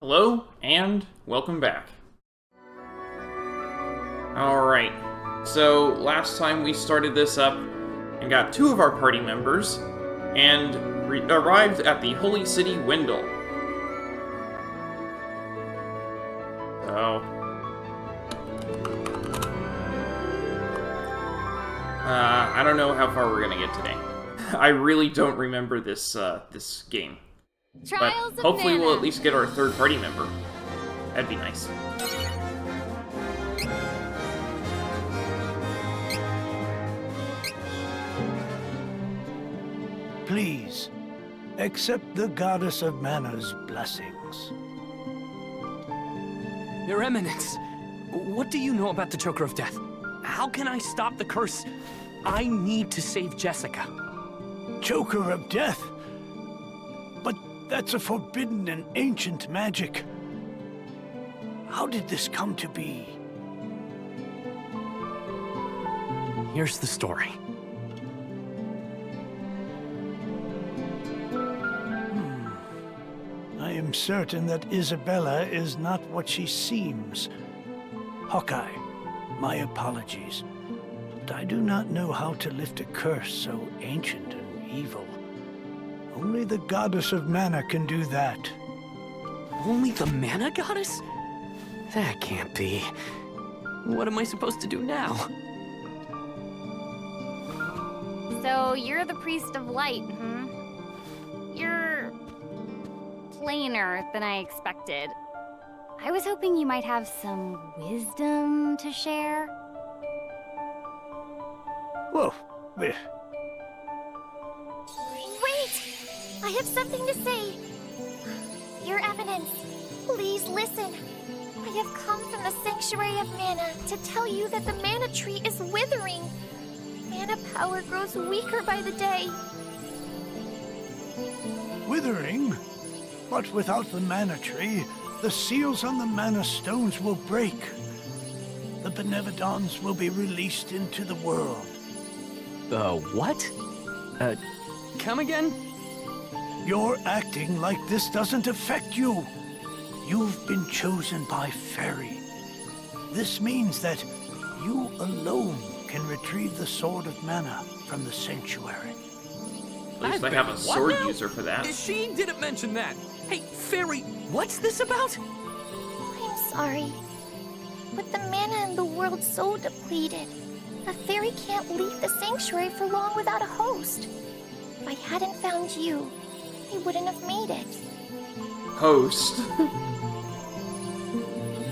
Hello, and welcome back. Alright, so last time we started this up and got two of our party members, and arrived at the holy city Wendel. So... I don't know how far we're gonna get today. I really don't remember this, this game. But hopefully we'll at least get our third party member. That'd be nice. Please, accept the Goddess of Mana's blessings. Your Eminence, what do you know about the Choker of Death? How can I stop the curse? I need to save Jessica. Choker of Death? But that's a forbidden and ancient magic. How did this come to be? Here's the story. I am certain that Isabella is not what she seems. Hawkeye, my apologies. But I do not know how to lift a curse so ancient and evil. Only the Goddess of Mana can do that. Only the Mana Goddess? That can't be. What am I supposed to do now? So, you're the Priest of Light, You're... plainer than I expected. I was hoping you might have some wisdom to share. Whoa. Wait! I have something to say. Your Eminence, please listen. I have come from the Sanctuary of Mana to tell you that the Mana Tree is withering. Mana power grows weaker by the day. Withering? But without the Mana Tree, the seals on the Mana Stones will break. The Benevodons will be released into the world. What? Come again? You're acting like this doesn't affect you. You've been chosen by Fairy. This means that you alone can retrieve the Sword of Mana from the Sanctuary. At least I have a sword user for that. She didn't mention that. Hey, Fairy, what's this about? I'm sorry. With the mana in the world so depleted, a fairy can't leave the Sanctuary for long without a host. If I hadn't found you, I wouldn't have made it. Host?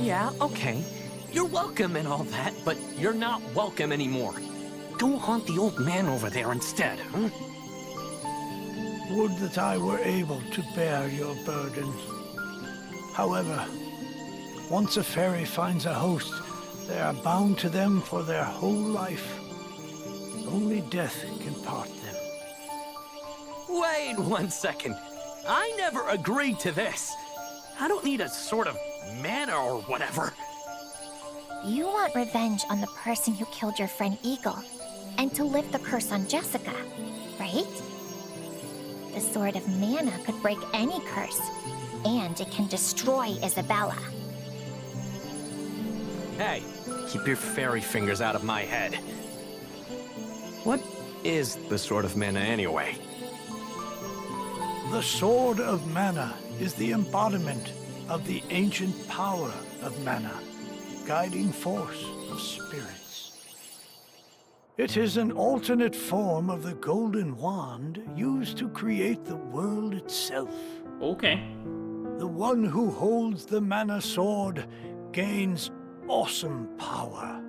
Yeah, okay. You're welcome and all that, but you're not welcome anymore. Go haunt the old man over there instead, huh? Would that I were able to bear your burden. However, once a fairy finds a host, they are bound to them for their whole life. Only death can part them. Wait 1 second. I never agreed to this. I don't need a sort of mana or whatever. You want revenge on the person who killed your friend Eagle, and to lift the curse on Jessica, right? The Sword of Mana could break any curse, and it can destroy Isabella. Hey, keep your fairy fingers out of my head. What is the Sword of Mana anyway? The Sword of Mana is the embodiment of the ancient power of Mana, guiding force of spirits. It is an alternate form of the Golden Wand used to create the world itself. Okay. The one who holds the Mana Sword gains awesome power.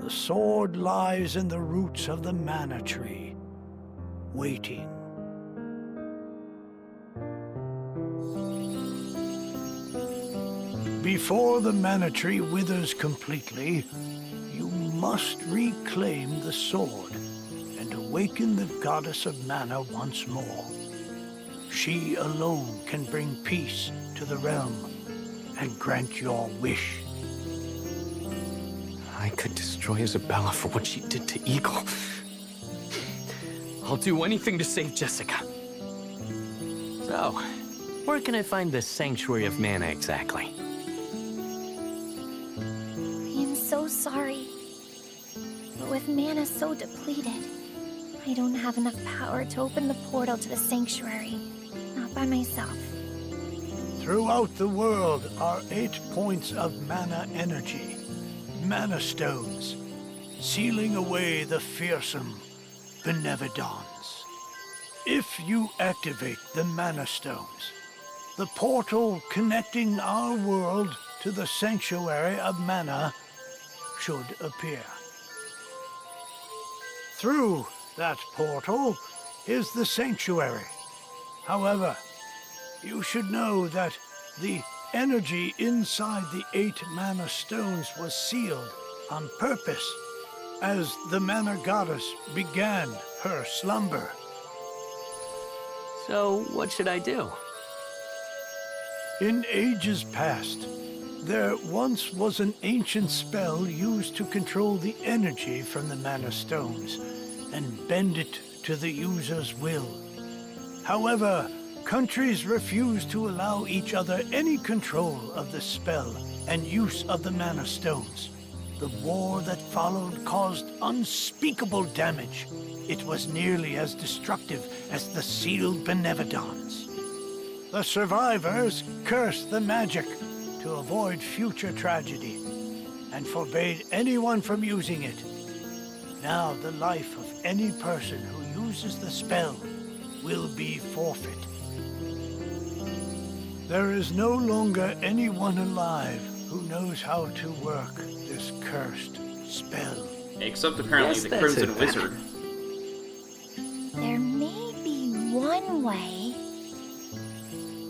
The sword lies in the roots of the Mana Tree, waiting. Before the Mana Tree withers completely, you must reclaim the sword and awaken the Goddess of Mana once more. She alone can bring peace to the realm and grant your wish. I could destroy Isabella for what she did to Eagle. I'll do anything to save Jessica. So, Where can I find the Sanctuary of Mana exactly? I am so sorry. But with mana so depleted, I don't have enough power to open the portal to the sanctuary. Not by myself. Throughout the world are 8 points of mana energy, mana stones, sealing away the fearsome Benevodons. If you activate the mana stones, the portal connecting our world to the Sanctuary of Mana should appear. Through that portal is the Sanctuary. However, you should know that the energy inside the 8 mana stones was sealed on purpose as the mana goddess began her slumber. So, what should I do? In ages past, there once was an ancient spell used to control the energy from the mana stones and bend it to the user's will. However, countries refused to allow each other any control of the spell and use of the mana stones. The war that followed caused unspeakable damage. It was nearly as destructive as the sealed Benevodons. The survivors cursed the magic to avoid future tragedy and forbade anyone from using it. Now the life of any person who uses the spell will be forfeit. There is no longer anyone alive who knows how to work this cursed spell. Except apparently Yes, the that's Crimson it. Wizard. There may be one way.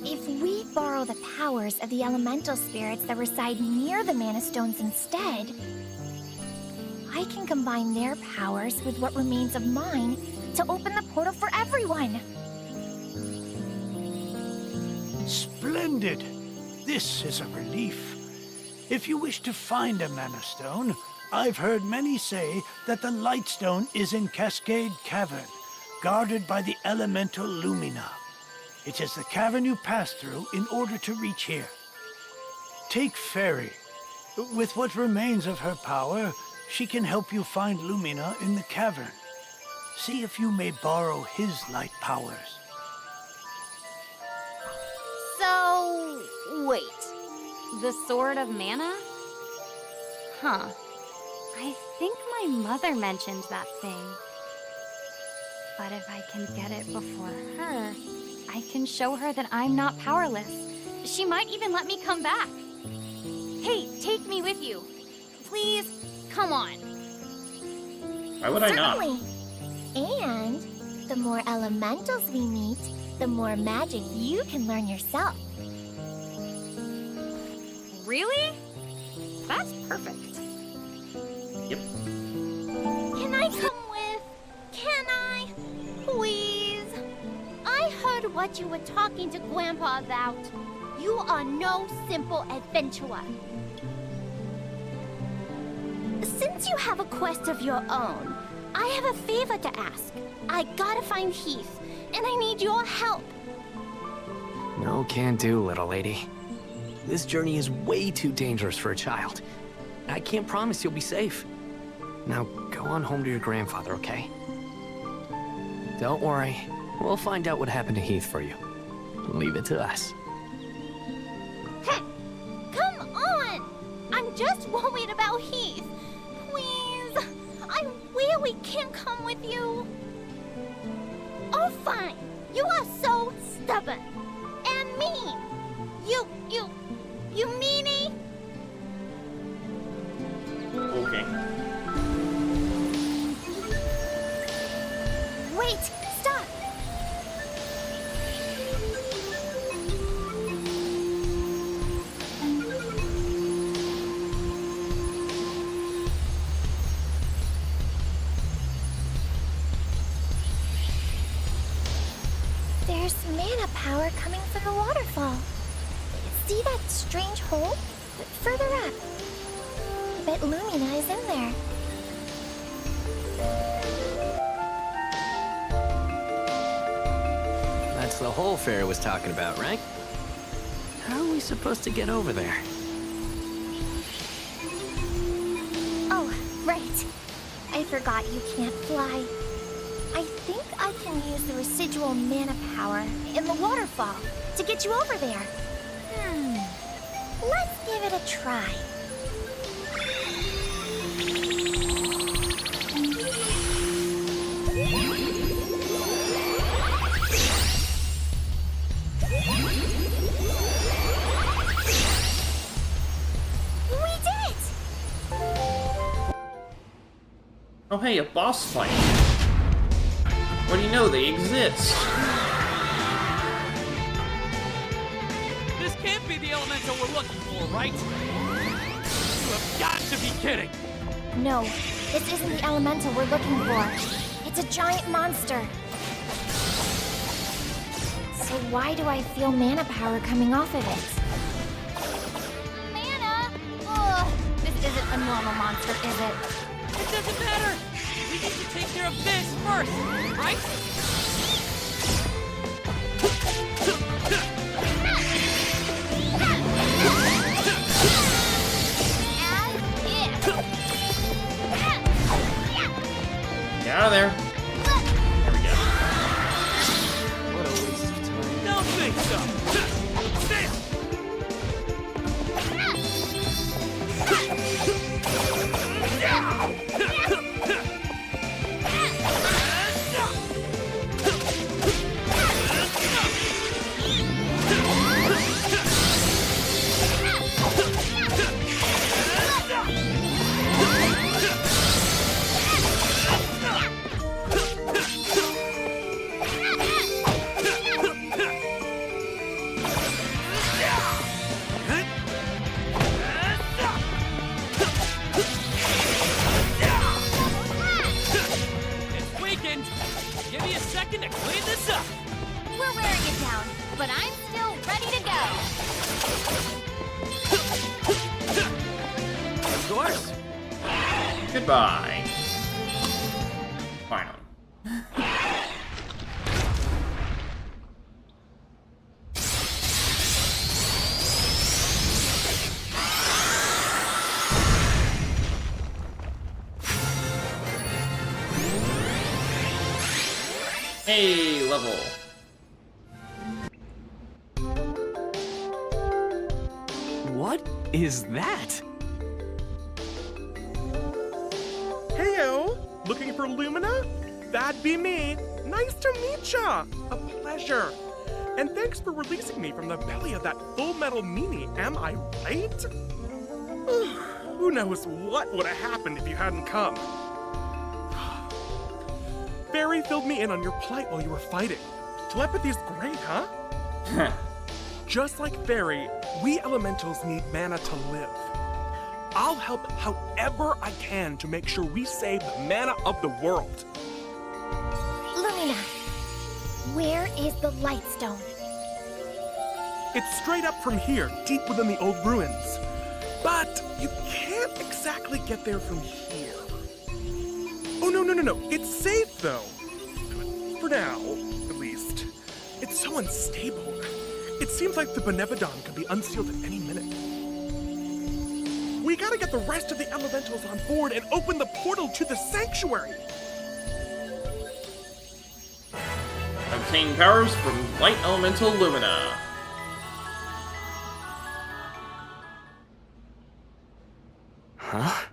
If we borrow the powers of the elemental spirits that reside near the mana stones instead, I can combine their powers with what remains of mine to open the portal for everyone. Splendid! This is a relief. If you wish to find a mana stone, I've heard many say that the Lightstone is in Cascade Cavern, guarded by the elemental Lumina. It is the cavern you pass through in order to reach here. Take Fairy. With what remains of her power, she can help you find Lumina in the cavern. See if you may borrow his light powers. So, wait. The Sword of Mana? Huh. I think my mother mentioned that thing. But if I can get it before her, I can show her that I'm not powerless. She might even let me come back. Hey, take me with you. Please, come on. Why would I not? Certainly. And the more elementals we meet, the more magic you can learn yourself. Really? That's perfect. Yep. Can I come with? Can I? Please? I heard what you were talking to Grandpa about. You are no simple adventurer. Since you have a quest of your own, I have a favor to ask. I gotta find Heath, and I need your help. No can do, little lady. This journey is way too dangerous for a child. I can't promise you'll be safe. Now, go on home to your grandfather, okay? Don't worry. We'll find out what happened to Heath for you. Leave it to us. Come on! I'm just worried about Heath. Please, I really can't come with you. Oh, fine. You are so stubborn. And mean. You meanie? Okay. Wait, stop. There's mana power coming from the waterfall. See that strange hole? Further up. I bet Lumina is in there. That's the whole fairy was talking about, right? supposed to get over there? Oh, right. I forgot you can't fly. I think I can use the residual mana power in the waterfall to get you over there. Let's give it a try. We did it! Oh hey, a boss fight. What do you know, they exist. This can't be the elemental we're looking for, right? You have got to be kidding! No, this isn't the elemental we're looking for. It's a giant monster. So why do I feel mana power coming off of it? Mana? Ugh, this isn't a normal monster, is it? It doesn't matter! We need to take care of this first, right? Get out of there. There we go. What a waste of time. Don't think so! There! It's weakened! Give me a second to clean this up! We're wearing it down, but I'm still ready to go. Of course! Goodbye. Finally. Hey, level. What is that? Heyo! Looking for Lumina? That'd be me. Nice to meet ya! A pleasure. And thanks for releasing me from the belly of that full metal meanie, am I right? Who knows what would have happened if you hadn't come. Fairy filled me in on your plight while you were fighting. Telepathy's great, huh? Just like Fairy, we elementals need mana to live. I'll help however I can to make sure we save the mana of the world. Lumina, where is the Lightstone? It's straight up from here, deep within the old ruins. But you can't exactly get there from here. Oh, no. It's safe, though. For now, at least. It's so unstable. It seems like the Benevodon could be unsealed at any minute. We gotta get the rest of the elementals on board and open the portal to the sanctuary. Obtain powers from Light Elemental Lumina. Huh?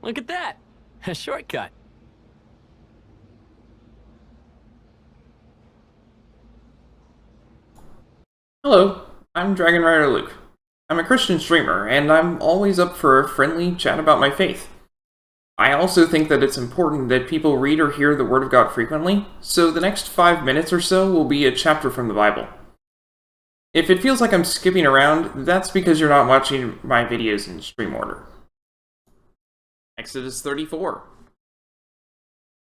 Look at that! A shortcut. Hello, I'm Dragon Rider Luke. I'm a Christian streamer, and I'm always up for a friendly chat about my faith. I also think that it's important that people read or hear the Word of God frequently, so the next 5 minutes or so will be a chapter from the Bible. If it feels like I'm skipping around, that's because you're not watching my videos in stream order. Exodus 34.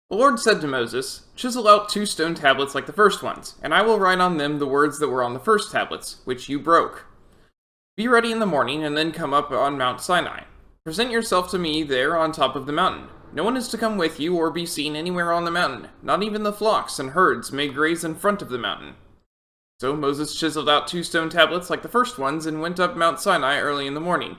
The Lord said to Moses, "Chisel out 2 stone tablets like the first ones, and I will write on them the words that were on the first tablets, which you broke. Be ready in the morning, and then come up on Mount Sinai. Present yourself to me there on top of the mountain. No one is to come with you or be seen anywhere on the mountain. Not even the flocks and herds may graze in front of the mountain. So Moses chiseled out 2 stone tablets like the first ones and went up Mount Sinai early in the morning,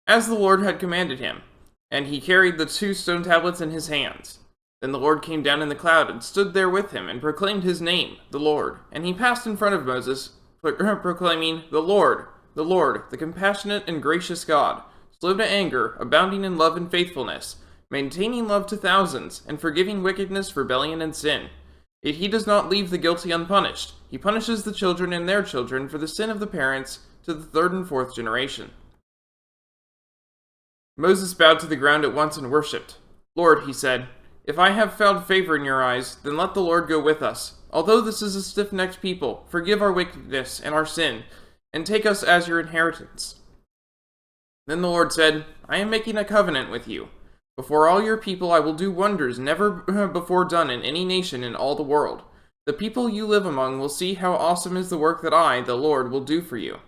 as the Lord had commanded him, and he carried the 2 stone tablets in his hands. Then the Lord came down in the cloud and stood there with him and proclaimed his name, the Lord. And he passed in front of Moses, proclaiming, the Lord, the compassionate and gracious God, slow to anger, abounding in love and faithfulness, maintaining love to thousands, and forgiving wickedness, rebellion, and sin. Yet he does not leave the guilty unpunished. He punishes the children and their children for the sin of the parents to the 3rd and 4th generation. Moses bowed to the ground at once and worshipped. Lord, he said, if I have found favor in your eyes, then let the Lord go with us. Although this is a stiff-necked people, forgive our wickedness and our sin, and take us as your inheritance. Then the Lord said, I am making a covenant with you. Before all your people I will do wonders never before done in any nation in all the world. The people you live among will see how awesome is the work that I, the Lord, will do for you.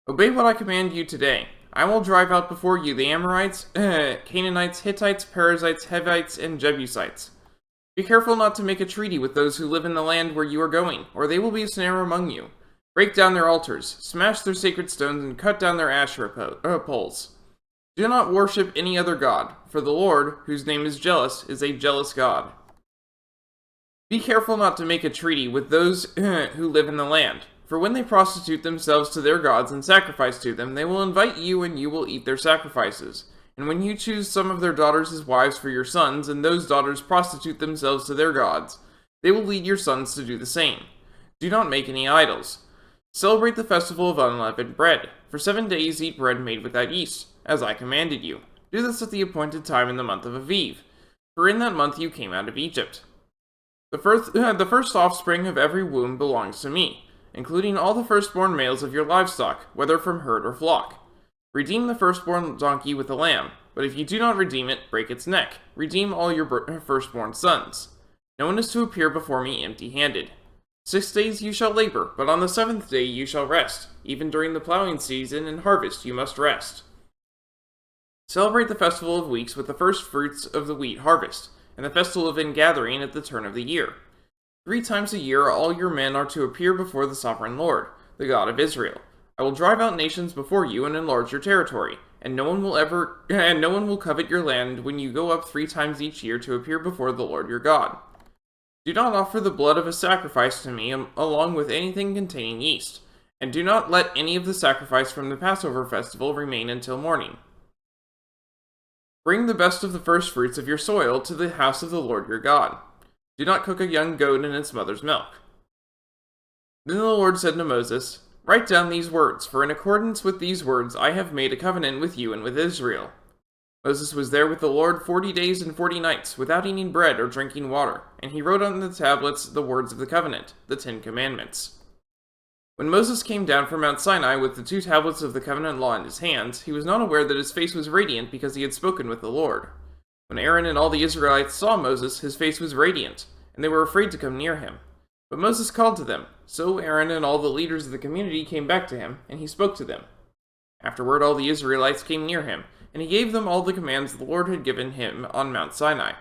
Obey what I command you today. I will drive out before you the Amorites, Canaanites, Hittites, Perizzites, Hivites, and Jebusites. Be careful not to make a treaty with those who live in the land where you are going, or they will be a snare among you. Break down their altars, smash their sacred stones, and cut down their Asherah poles. Do not worship any other god, for the Lord, whose name is jealous, is a jealous God. Be careful not to make a treaty with those who live in the land, for when they prostitute themselves to their gods and sacrifice to them, they will invite you and you will eat their sacrifices. And when you choose some of their daughters as wives for your sons, and those daughters prostitute themselves to their gods, they will lead your sons to do the same. Do not make any idols. Celebrate the festival of unleavened bread. For 7 days eat bread made without yeast, as I commanded you. Do this at the appointed time in the month of Aviv, for in that month you came out of Egypt. The first offspring of every womb belongs to me, including all the firstborn males of your livestock, whether from herd or flock. Redeem the firstborn donkey with a lamb, but if you do not redeem it, break its neck. Redeem all your firstborn sons. No one is to appear before me empty-handed. 6 days you shall labor, but on the 7th day you shall rest. Even during the plowing season and harvest you must rest. Celebrate the festival of weeks with the first fruits of the wheat harvest, and the festival of ingathering at the turn of the year. 3 times a year all your men are to appear before the sovereign Lord, the God of Israel. I will drive out nations before you and enlarge your territory, and no one will covet your land when you go up 3 times each year to appear before the Lord your God. Do not offer the blood of a sacrifice to me along with anything containing yeast, and do not let any of the sacrifice from the Passover festival remain until morning. Bring the best of the first fruits of your soil to the house of the Lord your God. Do not cook a young goat in its mother's milk. Then the Lord said to Moses, Write down these words, for in accordance with these words I have made a covenant with you and with Israel. Moses was there with the Lord 40 days and 40 nights, without eating bread or drinking water, and he wrote on the tablets the words of the covenant, the 10 Commandments. When Moses came down from Mount Sinai with the 2 tablets of the covenant law in his hands, he was not aware that his face was radiant because he had spoken with the Lord. When Aaron and all the Israelites saw Moses, his face was radiant, and they were afraid to come near him. But Moses called to them. So Aaron and all the leaders of the community came back to him, and he spoke to them. Afterward all the Israelites came near him, and he gave them all the commands the Lord had given him on Mount Sinai.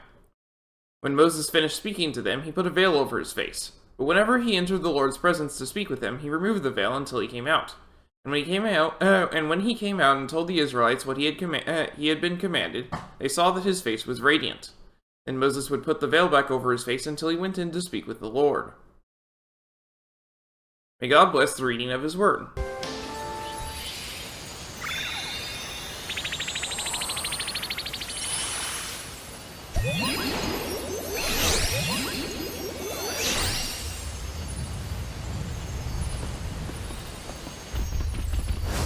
When Moses finished speaking to them, he put a veil over his face. But whenever he entered the Lord's presence to speak with them, he removed the veil until he came out. And when he came out and told the Israelites what he had been commanded, they saw that his face was radiant. Then Moses would put the veil back over his face until he went in to speak with the Lord. May God bless the reading of his word.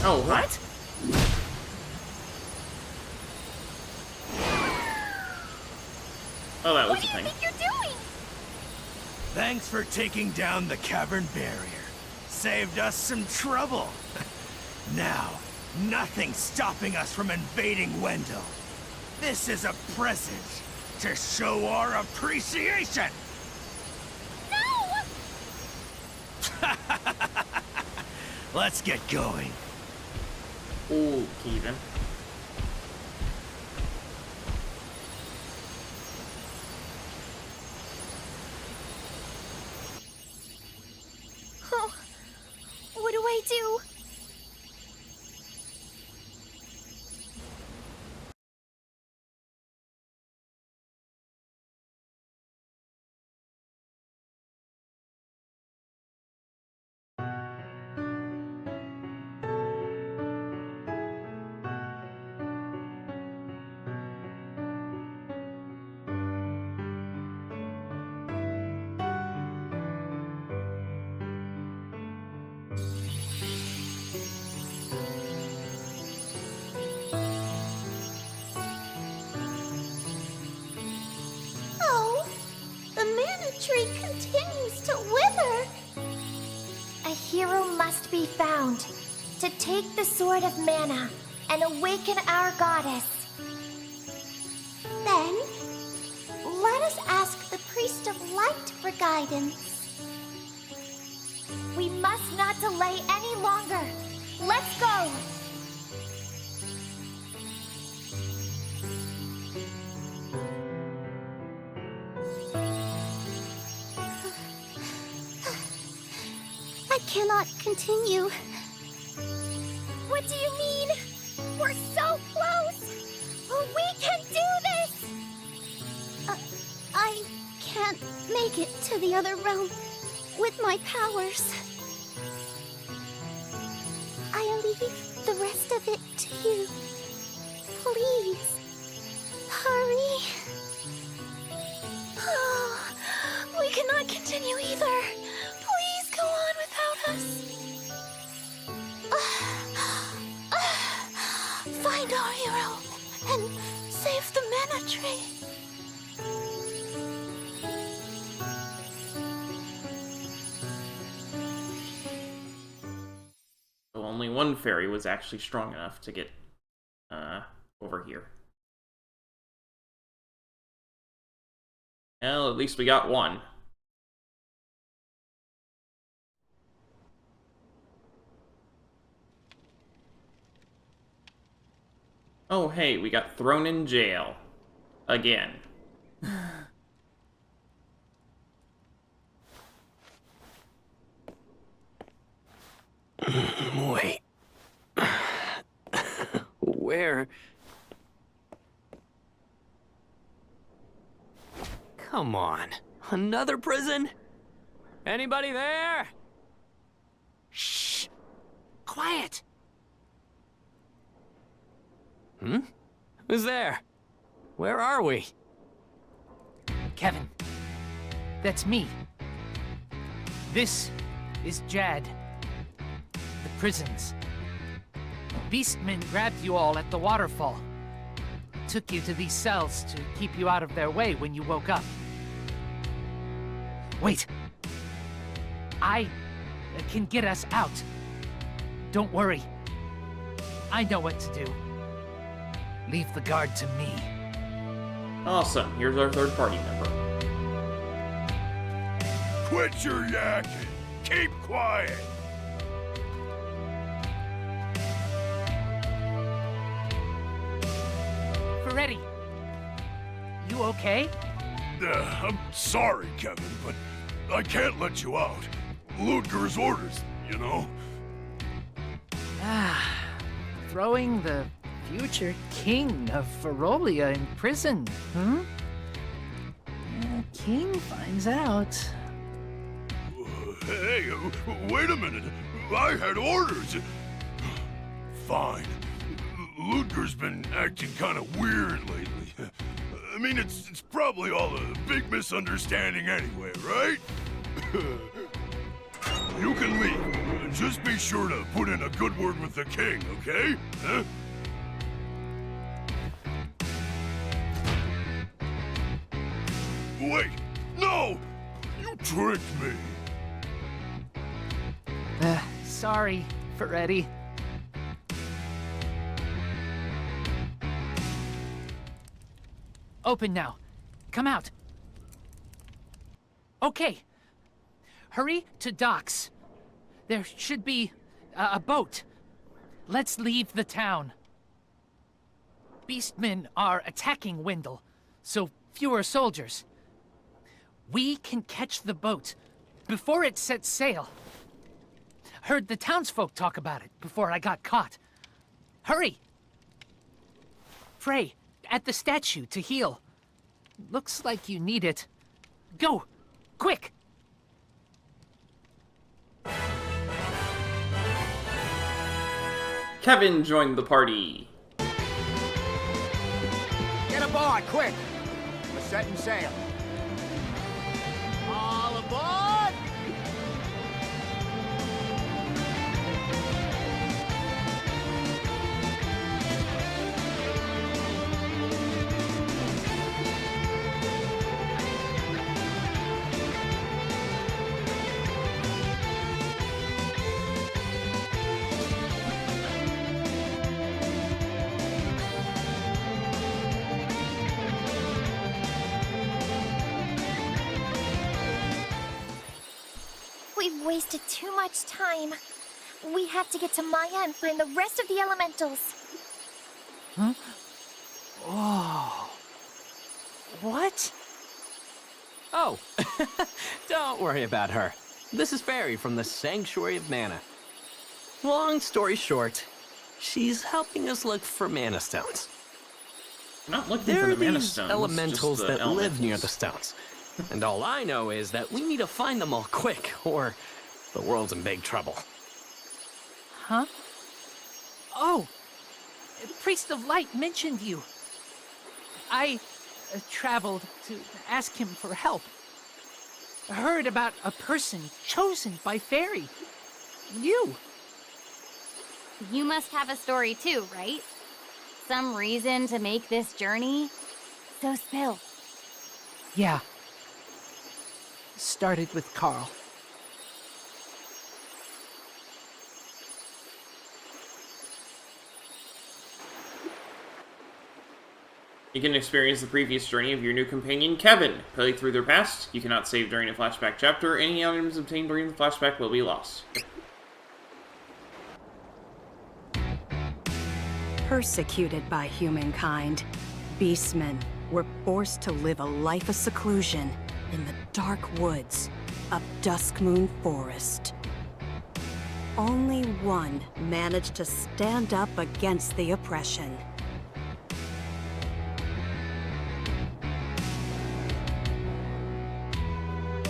Oh, what? Oh, that was the thing. What do you think you're doing? Thanks for taking down the cavern barrier. Saved us some trouble. Now, nothing's stopping us from invading Wendel. This is a present to show our appreciation. No! Let's get going. Ooh, Keevan. Oh, must be found to take the Sword of Mana and awaken our goddess. Then, let us ask the Priest of Light for guidance. We must not delay any longer. Let's go! I cannot continue. What do you mean? We're so close! We can do this! I can't make it to the other realm with my powers. I leave the rest of it to you. Please, hurry. Oh, we cannot continue either. Please go on without us. Find our hero and save the mana tree. So only one fairy was actually strong enough to get over here. Well, at least we got one. Oh, hey, we got thrown in jail. Again. Wait. Where? Come on. Another prison? Anybody there? Shh. Quiet. Who's there? Where are we? Kevin. That's me. This is Jad. The prisons. Beastmen grabbed you all at the waterfall. Took you to these cells to keep you out of their way when you woke up. Wait. I can get us out. Don't worry. I know what to do. Leave the guard to me. Awesome, here's our third party member. Quit your yakking. Keep quiet. Ferretti, you okay? I'm sorry, Kevin, but I can't let you out. Ludger's orders, you know? Throwing the future king of Ferolia in prison, King finds out. Hey, wait a minute. I had orders. Fine. Ludger's been acting kind of weird lately. I mean, it's probably all a big misunderstanding anyway, right? You can leave. Just be sure to put in a good word with the king, okay? Huh? Wait! No! You tricked me! Sorry, Ferretti. Open now. Come out. Okay. Hurry to docks. There should be a boat. Let's leave the town. Beastmen are attacking Wendel, so fewer soldiers. We can catch the boat before it sets sail. Heard the townsfolk talk about it before I got caught. Hurry! Frey, at the statue to heal. Looks like you need it. Go! Quick! Kevin joined the party. Get aboard, quick! We're setting sail. All aboard! We've wasted too much time. We have to get to Maya and find the rest of the elementals. Huh? Oh. What? Oh, don't worry about her. This is Fairy from the Sanctuary of Mana. Long story short, she's helping us look for Mana Stones. I'm not looking There for are the mana these stones. elementals just the that live near the elementals. stones. And all I know is that we need to find them all quick, or the world's in big trouble. Huh? Oh! Priest of Light mentioned you. I traveled to ask him for help. I heard about a person chosen by Fairy. You. You must have a story too, right? Some reason to make this journey? So spill. Yeah. Started with Carl. You can experience the previous journey of your new companion, Kevin. Play through their past. You cannot save during a flashback chapter. Any items obtained during the flashback will be lost. Persecuted by humankind, beastmen were forced to live a life of seclusion in the dark woods of Duskmoon Forest. Only one managed to stand up against the oppression.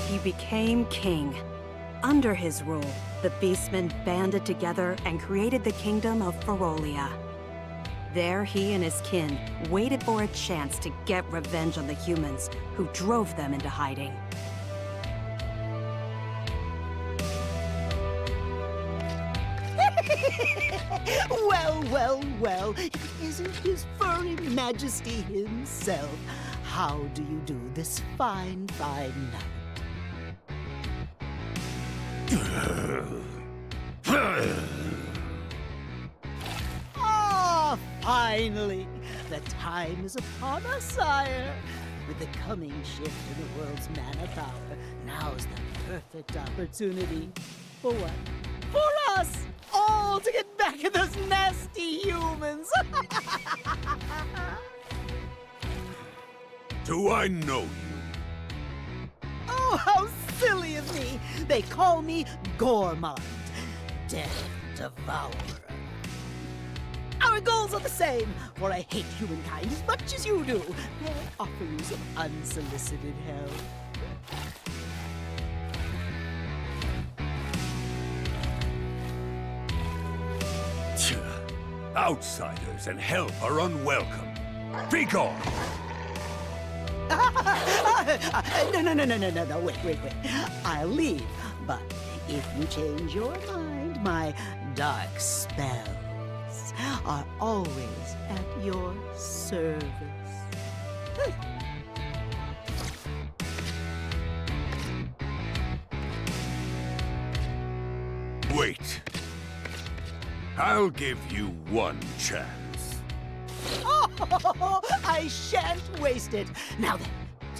He became king. Under his rule, the beastmen banded together and created the kingdom of Ferolia. There, he and his kin waited for a chance to get revenge on the humans who drove them into hiding. Well, well, well, it isn't his furry majesty himself. How do you do this fine, fine night? Ah, finally! The time is upon us, sire. With the coming shift in the world's mana power, now's the perfect opportunity. For what? For us! All to get back at those nasty humans! Do I know you? Oh, how silly of me! They call me Gourmand, Death Devourer. Our goals are the same, for I hate humankind as much as you do. May I offer you some unsolicited help? Outsiders and help are unwelcome. Be gone! No, wait. I'll leave, but if you change your mind, my dark spells are always at your service. Wait. I'll give you one chance. Oh, I shan't waste it. Now then,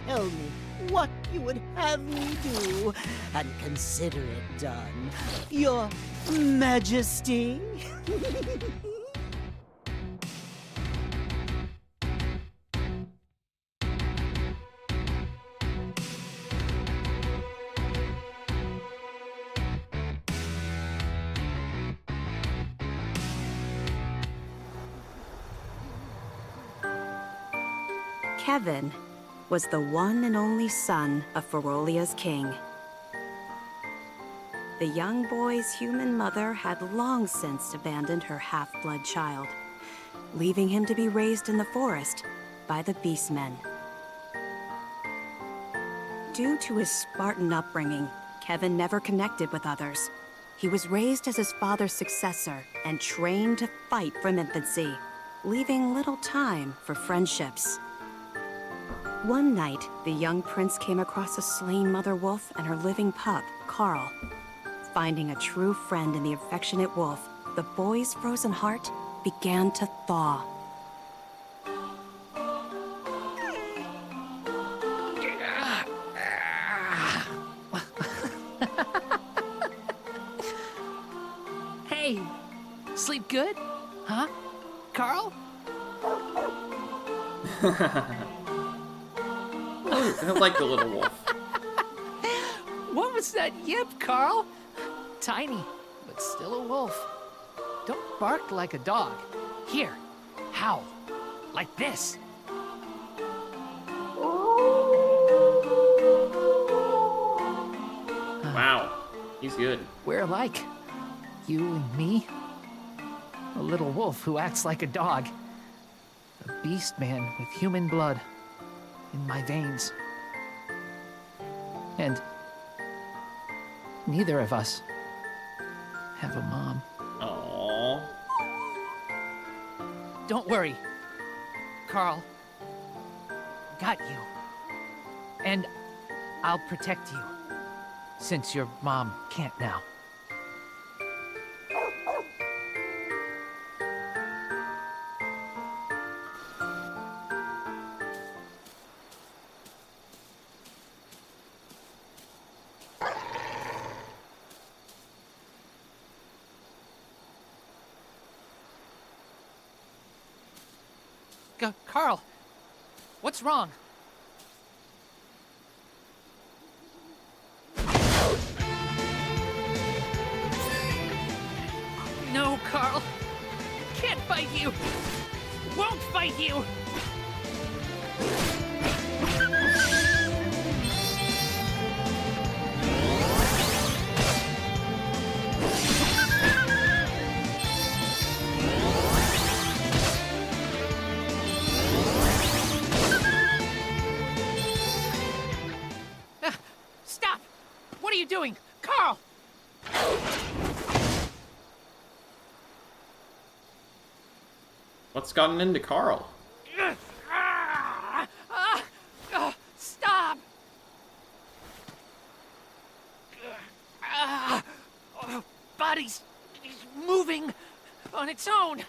tell me what you would have me do, and consider it done, Your Majesty. Kevin was the one and only son of Ferolia's king. The young boy's human mother had long since abandoned her half-blood child, leaving him to be raised in the forest by the beastmen. Due to his Spartan upbringing, Kevin never connected with others. He was raised as his father's successor and trained to fight from infancy, leaving little time for friendships. One night, the young prince came across a slain mother wolf and her living pup, Carl. Finding a true friend in the affectionate wolf, the boy's frozen heart began to thaw. Hey, sleep good? Huh? Carl? I like the little wolf. What was that yip, Carl? Tiny, but still a wolf. Don't bark like a dog. Here, howl. Like this. Wow, he's good. We're alike. You and me. A little wolf who acts like a dog. A beast man with human blood in my veins. And neither of us have a mom. Aww. Don't worry, Carl. Got you. And I'll protect you, since your mom can't now. Carl, what's wrong? No, Carl. Can't fight you. Won't fight you. Stop! What are you doing? Carl! What's gotten into Carl? Stop! Body's moving on its own.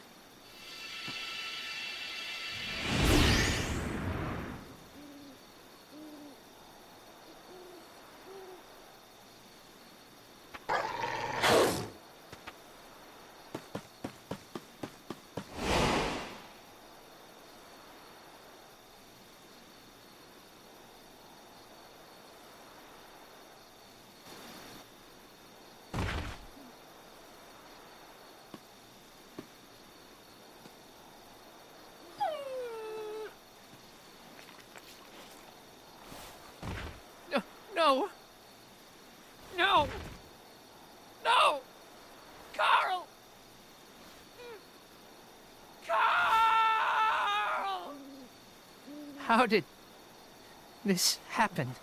No. No. No. Carl. Carl. How did this happen?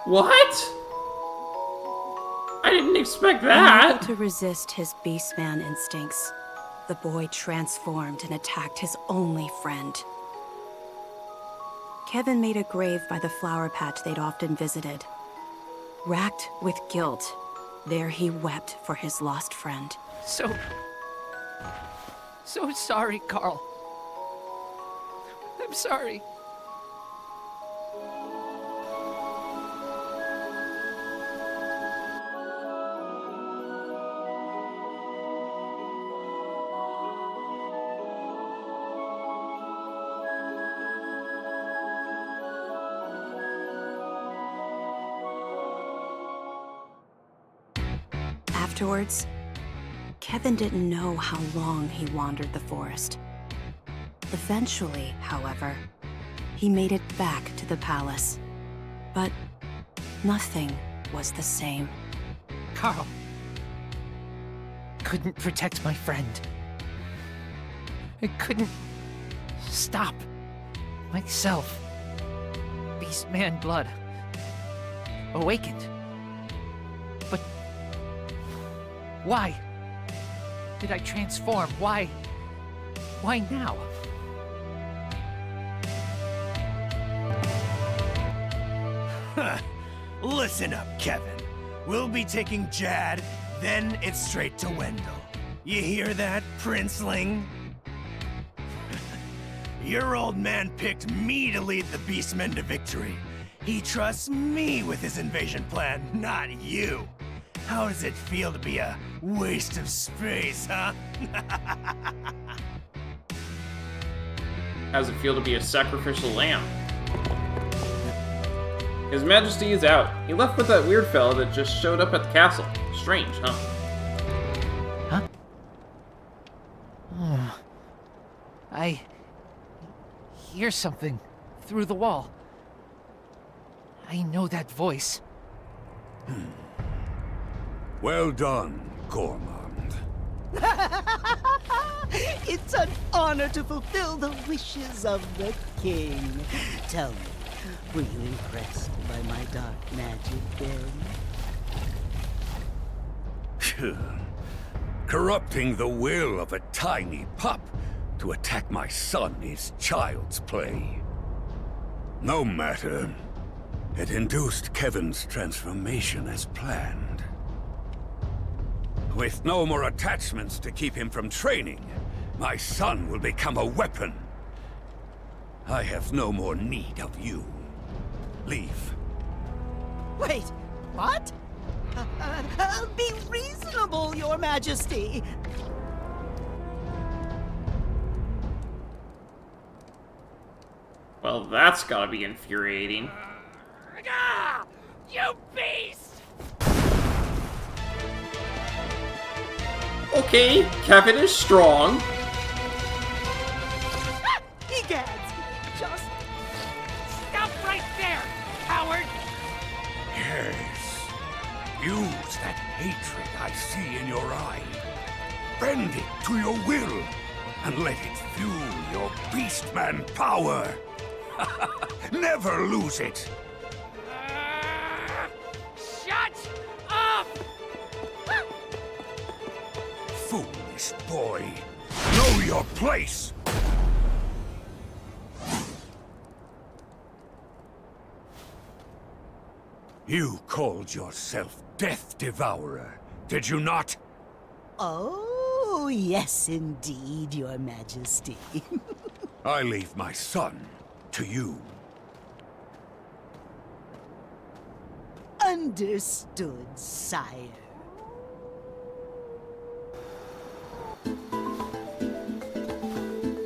What? I didn't expect that. Unable to resist his beastman instincts, the boy transformed and attacked his only friend. Kevin made a grave by the flower patch they'd often visited. Racked with guilt, there he wept for his lost friend. So sorry, Carl. I'm sorry. Afterwards, Kevin didn't know how long he wandered the forest. Eventually, however, he made it back to the palace. But nothing was the same. Carl. Couldn't protect my friend. I couldn't stop myself. Beastman blood awakened. But why did I transform? Why now? Listen up, Kevin. We'll be taking Jad, then it's straight to Wendel. You hear that, princeling? Your old man picked me to lead the Beastmen to victory. He trusts me with his invasion plan, not you. How does it feel to be a waste of space, huh? How does it feel to be a sacrificial lamb? His Majesty is out. He left with that weird fella that just showed up at the castle. Strange, huh? Huh? Oh. I hear something through the wall. I know that voice. Well done, Gormand. It's an honor to fulfill the wishes of the king. Tell me, were you impressed by my dark magic then? Corrupting the will of a tiny pup to attack my son is child's play. No matter. It induced Kevin's transformation as planned. With no more attachments to keep him from training, my son will become a weapon. I have no more need of you. Leave. Wait, what? Be reasonable, Your Majesty. Well, that's gotta be infuriating. Ah! You beast! Okay, Kevin is strong. Egads, just Stop right there, coward! Yes. Use that hatred I see in your eye. Bend it to your will, and let it fuel your Beastman power. Never lose it. Shut up! Foolish boy. Know your place. You called yourself Death Devourer, did you not? Oh, yes, indeed, Your Majesty. I leave my son to you. Understood, sire.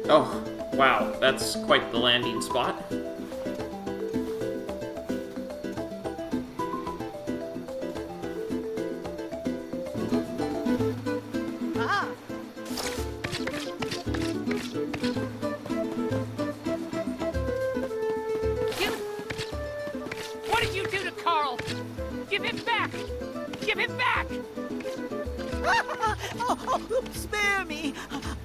Oh, wow, that's quite the landing spot. Ah! What did you do to Carl? Give him back! Give him back! Oh, spare me!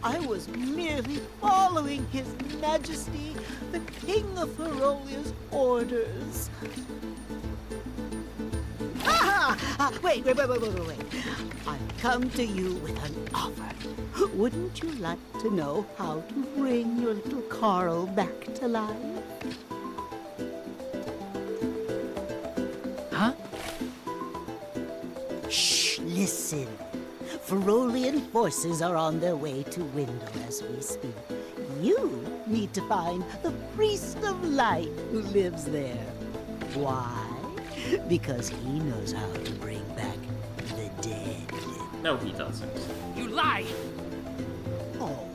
I was merely following His Majesty, the King of Ferolia's orders. Wait. I've come to you with an offer. Wouldn't you like to know how to bring your little Carl back to life? Huh? Shh, listen. Ferolian forces are on their way to Wendel as we speak. You need to find the Priest of Light who lives there. Why? Because he knows how to bring back the dead. No, he doesn't. You lie! Oh,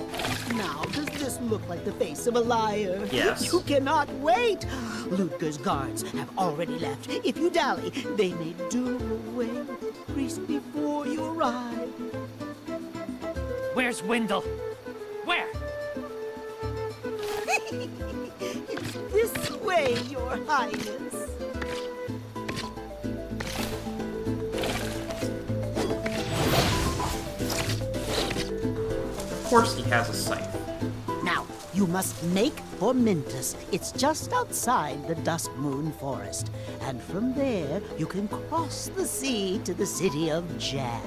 now does this look like the face of a liar? Yes. You cannot wait! Ludger's guards have already left. If you dally, they may do away with the priest before you arrive. Where's Wendel? Where? It's this way, Your Highness. Of course he has a scythe. Now, you must make for Mintus. It's just outside the Dusk Moon Forest. And from there, you can cross the sea to the city of Jad.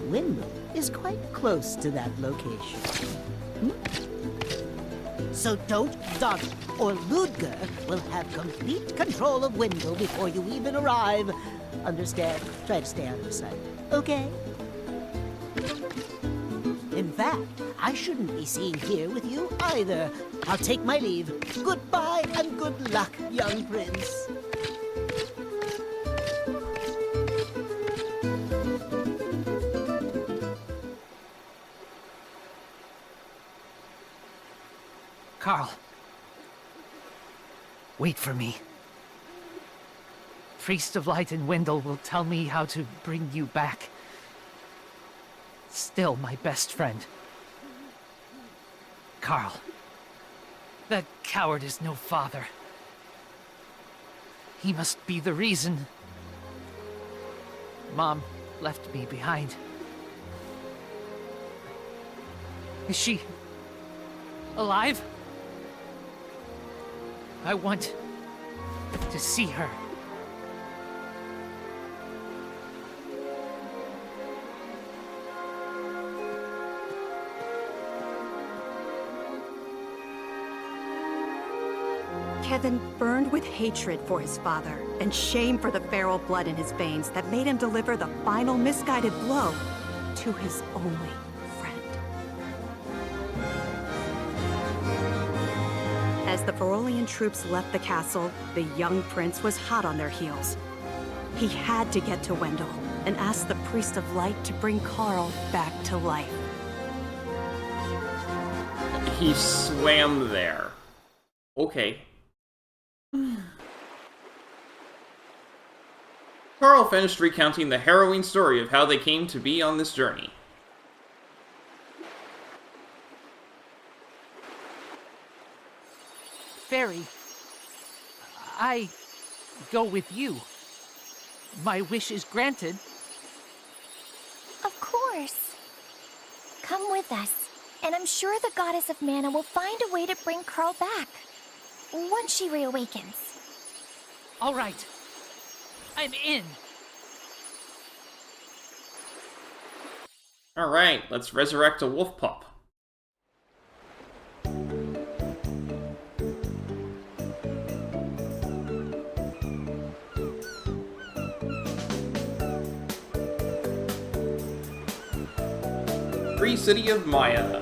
Wendel is quite close to that location. So don't dawdle, or Ludger will have complete control of Wendel before you even arrive. Understand? Try to stay out of sight, okay? In fact, I I shouldn't be seen here with you either. I'll take my leave. Goodbye and good luck, young prince. Carl. Wait for me. Priest of Light and Wendel will tell me how to bring you back. Still my best friend. Carl. That coward is no father. He must be the reason Mom left me behind. Is she alive? I want to see her. Kevin burned with hatred for his father and shame for the feral blood in his veins that made him deliver the final misguided blow to his only friend. As the Ferolian troops left the castle, the young prince was hot on their heels. He had to get to Wendel and ask the Priest of Light to bring Carl back to life. He swam there. Okay. Carl finished recounting the harrowing story of how they came to be on this journey. Fairy, I go with you. My wish is granted. Of course. Come with us, and I'm sure the Goddess of Mana will find a way to bring Carl back. Once she reawakens. All right. I'm in. Alright, let's resurrect a wolf pup. Free City of Maya.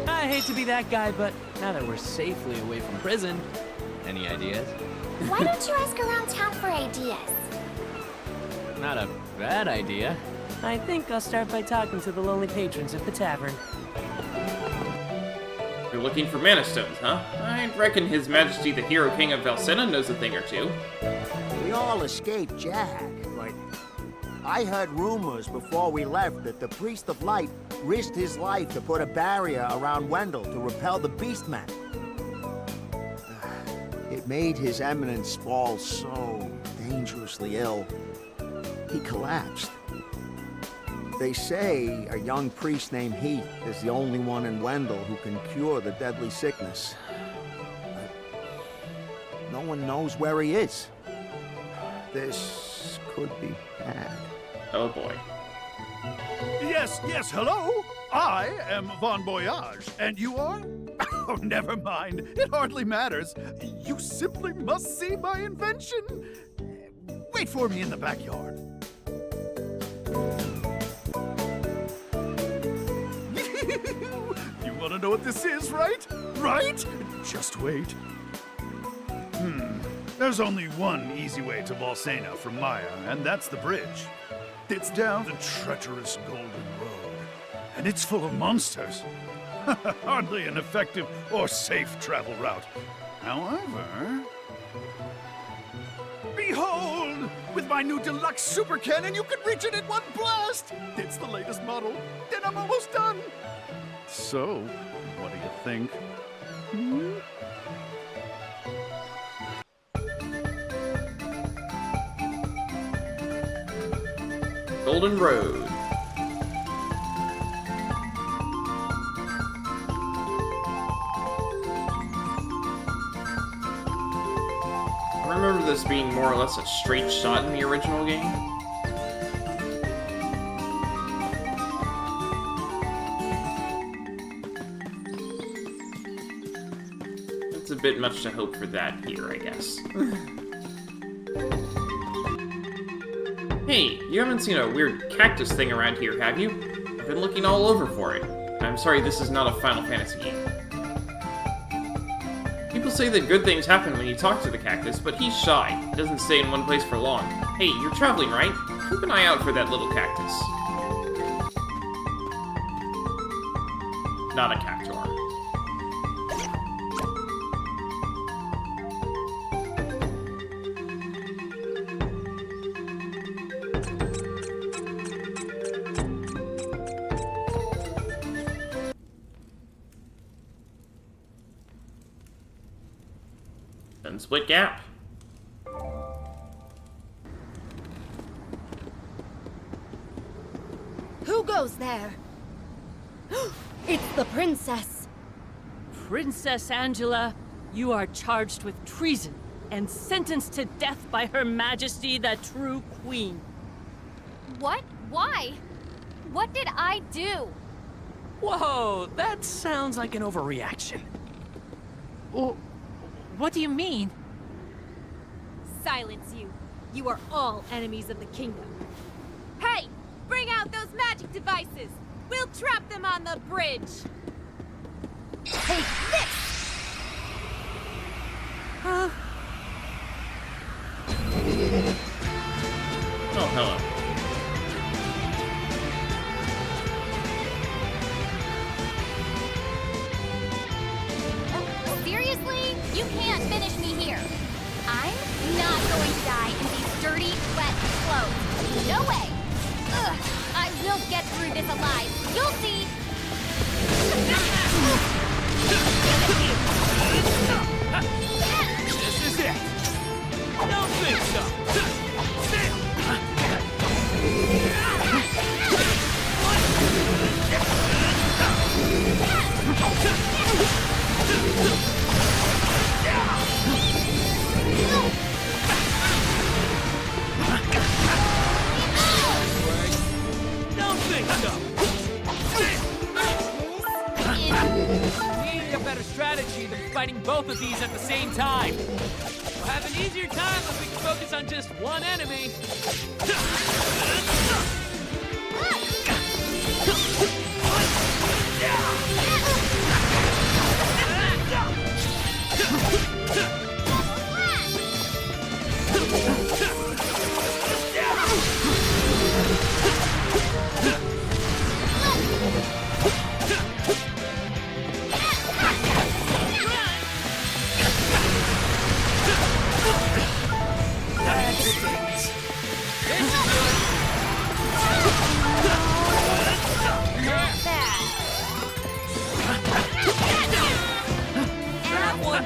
I hate to be that guy, but now that we're safely away from prison, any ideas? Why don't you ask around town for ideas? Not a bad idea. I think I'll start by talking to the lonely patrons at the tavern. You're looking for mana stones, huh? I reckon His Majesty the Hero King of Valsena knows a thing or two. We all escaped Jag, but I heard rumors before we left that the Priest of Light risked his life to put a barrier around Wendel to repel the Beastmen. It made His Eminence fall so dangerously ill. He collapsed. They say a young priest named Heath is the only one in Wendel who can cure the deadly sickness. But no one knows where he is. This could be bad. Oh boy. Yes, hello? I am Von Voyage, and you are? Oh, never mind. It hardly matters. You simply must see my invention. Wait for me in the backyard. You want to know what this is, right? Right? Just wait. There's only one easy way to Valsena from Maya, and that's the bridge. It's down the treacherous Golden Road, and it's full of monsters. Hardly an effective or safe travel route. However... Behold! With my new deluxe super cannon, you can reach it in one blast! It's the latest model, and I'm almost done! So, what do you think? Golden Road. I remember this being more or less a straight shot in the original game. It's a bit much to hope for that here, I guess. Hey, you haven't seen a weird cactus thing around here, have you? I've been looking all over for it. I'm sorry this is not a Final Fantasy game. People say that good things happen when you talk to the cactus, but he's shy. He doesn't stay in one place for long. Hey, you're traveling, right? Keep an eye out for that little cactus. Not a cactuar. Then split gap. Who goes there? It's the princess. Princess Angela, you are charged with treason and sentenced to death by Her Majesty the True Queen. What? Why? What did I do? Whoa, that sounds like an overreaction. Oh, what do you mean? Silence you. You are all enemies of the kingdom. Hey! Bring out those magic devices! We'll trap them on the bridge! Take this! Oh, hello. Seriously? You can't finish me here. I'm not going to die in these dirty, wet clothes. No way! Ugh, I will get through this alive. You'll see! This is it! Don't think so! Don't think so! We need a better strategy than fighting both of these at the same time. We'll have an easier time if we can focus on just one enemy.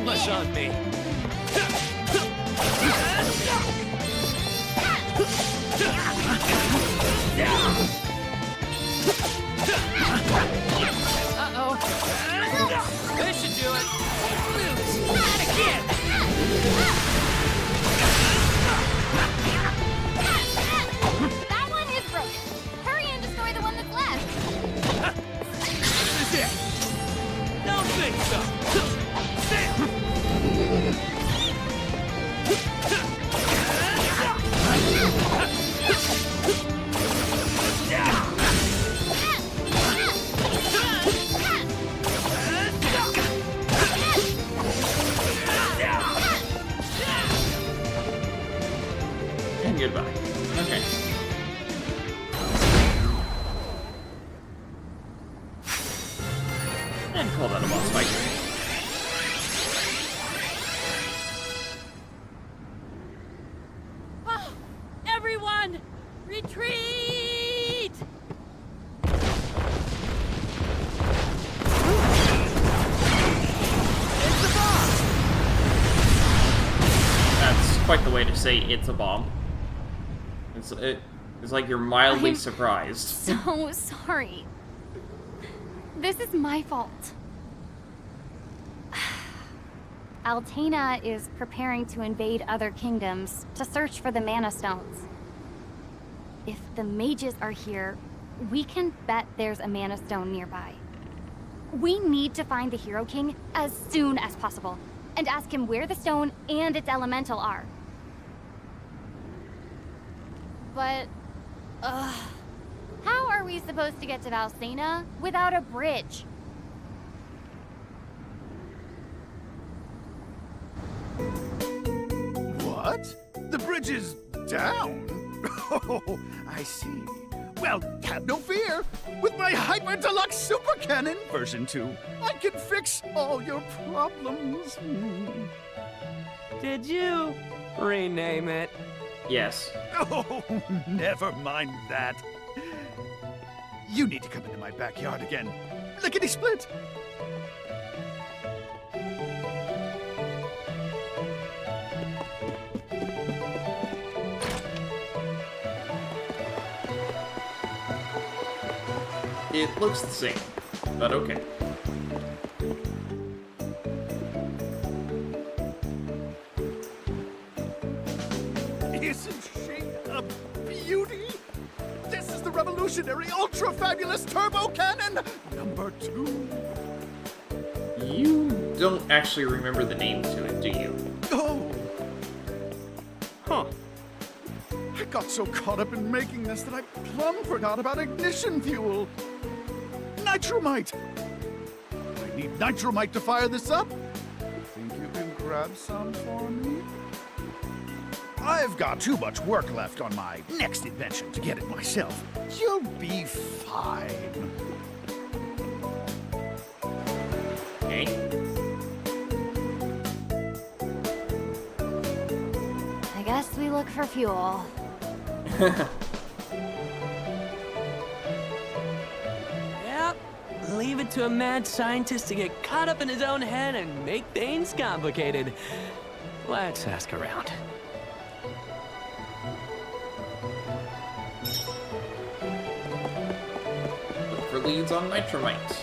Much on me. Uh-oh. This should do it. Loose. And again. That one is broken. Hurry and destroy the one that's left. This is it. Don't think so. And goodbye. Okay. And call that a boss fight. Oh, everyone, retreat! That's quite the way to say it's a bomb. It's like you're mildly I'm surprised. So sorry. This is my fault. Altena is preparing to invade other kingdoms to search for the Mana Stones. If the mages are here, we can bet there's a Mana Stone nearby. We need to find the Hero King as soon as possible and ask him where the stone and its elemental are. But, how are we supposed to get to Valsena without a bridge? What? The bridge is down? Oh, I see. Well, have no fear. With my Hyper Deluxe Super Cannon version 2, I can fix all your problems. Did you rename it? Yes. Oh, never mind that. You need to come into my backyard again. Lickety-split. It looks the same, but okay. Isn't she a beauty? This is the revolutionary ultra-fabulous turbo cannon number 2. You don't actually remember the name to it, do you? Oh. Huh. I got so caught up in making this that I plumb forgot about ignition fuel. Nitromite! I need nitromite to fire this up. Think you can grab some for me? I've got too much work left on my next invention to get it myself. You'll be fine. Okay. I guess we look for fuel. Yep. Leave it to a mad scientist to get caught up in his own head and make things complicated. Let's ask around. Look for leads on Nitromite.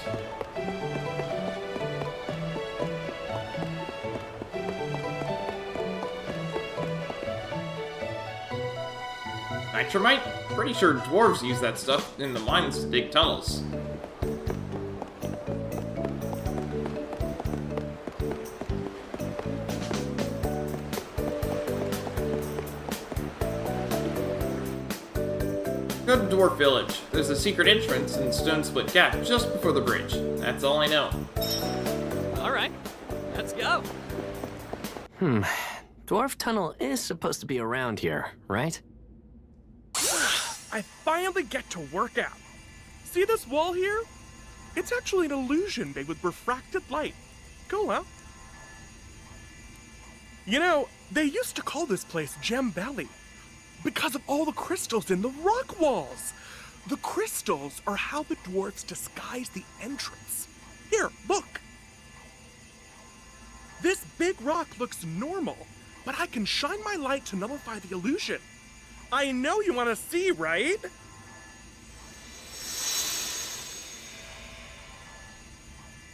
Nitromite? Pretty sure dwarves use that stuff in the mines to dig tunnels. Go to Dwarf Village. There's a secret entrance in Stone Split Gap just before the bridge. That's all I know. All right, let's go. Dwarf Tunnel is supposed to be around here, right? I finally get to work out. See this wall here? It's actually an illusion made with refracted light. Cool, huh? You know, they used to call this place Gem Valley because of all the crystals in the rock walls. The crystals are how the dwarves disguise the entrance. Here, look. This big rock looks normal, but I can shine my light to nullify the illusion. I know you want to see, right?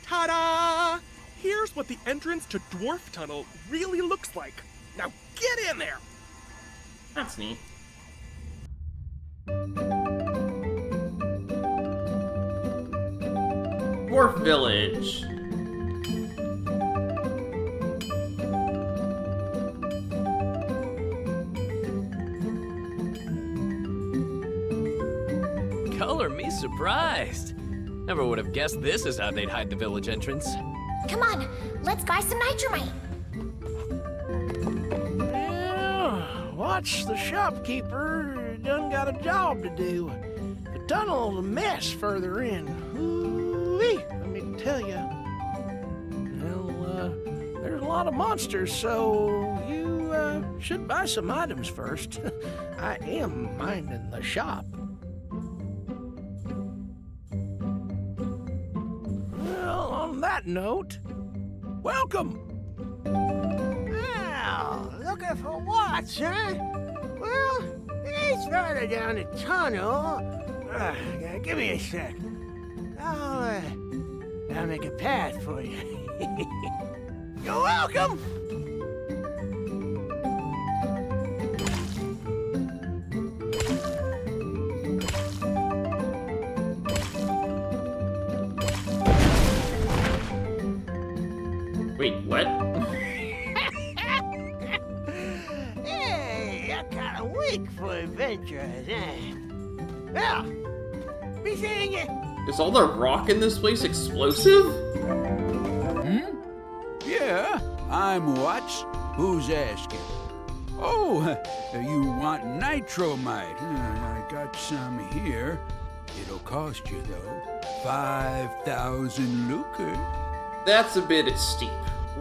Ta-da! Here's what the entrance to Dwarf Tunnel really looks like. Now get in there! That's neat. Dwarf Village. Color me surprised. Never would have guessed this is how they'd hide the village entrance. Come on, let's buy some nitromite. Yeah, watch the shopkeeper. Done got a job to do. The tunnel's a mess further in. Ooh-wee, let me tell you. Well, there's a lot of monsters, so you should buy some items first. I am minding the shop. Well, on that note, welcome. Wow, looking for what, huh? Well, it's further down the tunnel. Give me a sec. I'll make a path for you. You're welcome! Wait, what? Hey, I got a weak for for adventures, eh? Well, be seeing you. Is all the rock in this place explosive? Yeah, I'm Watts. Who's asking? Oh, you want nitromite? I got some here. It'll cost you, though, 5,000 lucre. That's a bit steep.